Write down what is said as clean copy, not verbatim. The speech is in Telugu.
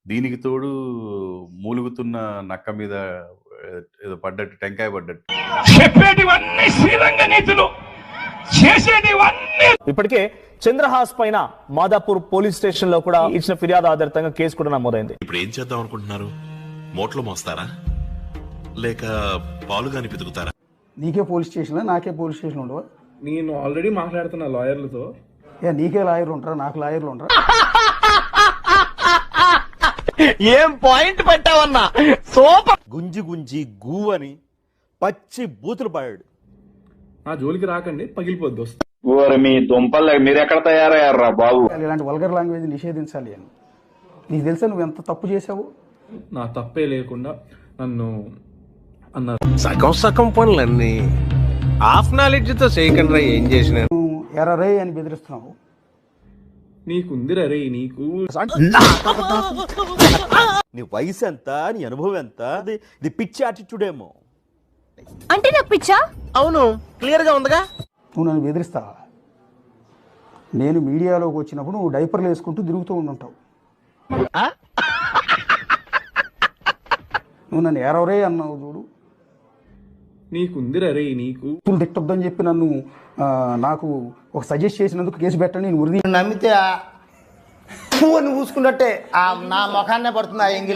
దీనికి తోడు మూలుగుతున్న నక్క మీద ఏదో పడ్డట్టు, టెంకాయ పడ్డట్టు. చెప్పేటివన్నీ శ్రీరంగ నీతులు, చేసేటివన్నీ. ఇప్పటికే చంద్రహాస్ పైన మాదాపూర్ పోలీస్ స్టేషన్ లో కూడా ఇచ్చిన ఫిర్యాదు ఆధారితంగా కేసు కూడా నమోదైంది. ఇప్పుడు ఏం చేద్దాం అనుకుంటున్నారు? మోట్లో మోస్తారా లేక పాలుగాని పితుకుతారా? నీకే పోలీస్ స్టేషన్, నాకే పోలీస్ స్టేషన్ ఉండవా? నేను ఆల్రెడీ మాట్లాడుతున్నా లాయర్లతో. నీకే లాయర్లు ఉంటారా, నాకు లాయర్లు ఉంటారా? ఏం పాయింట్ పెట్టావన్నా, సూపర్. గుంజి గుంజి గువ్వని పచ్చి బూతులు పడాడు. నా జోలికి రాకండి, పగిలిపోద్ది వస్తా. మీ దుంపలు మీరు ఎక్కడ తయారయ్యారా బాబు? ఇలాంటి వల్గర్ లాంగ్వేజ్ నిషేధించాలి అని. నీకు తెలుసా నువ్వు ఎంత తప్పు చేసావు? నా తప్పే లేకుండా నన్ను అన్నారు. సగం సగం పనులన్నీ హాఫ్ నాలెడ్జ్ తో చేయకుండా ఏం చేసిన ఎర్రరే అని బెదిరిస్తున్నావు. నీకుందిరా రే, నీకు నీ వయసు ఎంత, నీ అనుభవం ఎంత? ఇది పిచ్చి యాటిట్యూడ్ ఏమో. అంటే నాకు పిచ్చా? అవును, క్లియర్ గా ఉందిగా. నువ్వు నన్ను బెదిరిస్తావా? నేను మీడియాలోకి వచ్చినప్పుడు నువ్వు డైపర్లు వేసుకుంటూ తిరుగుతూ ఉండుంటావు. నువ్వు నన్ను ఎర్రరే అన్నావు చూడు. నీకుందిరా రే, నీకు తిట్టొద్దని చెప్పి నన్ను నాకు ఒక సజెస్ట్ చేసినందుకు కేసు పెట్టండి. నేను ఉరిది నమ్మితే నువ్వు చూసుకున్నట్టే నా ముఖాన్నే పడుతుంది ఆ ఎంగిలి.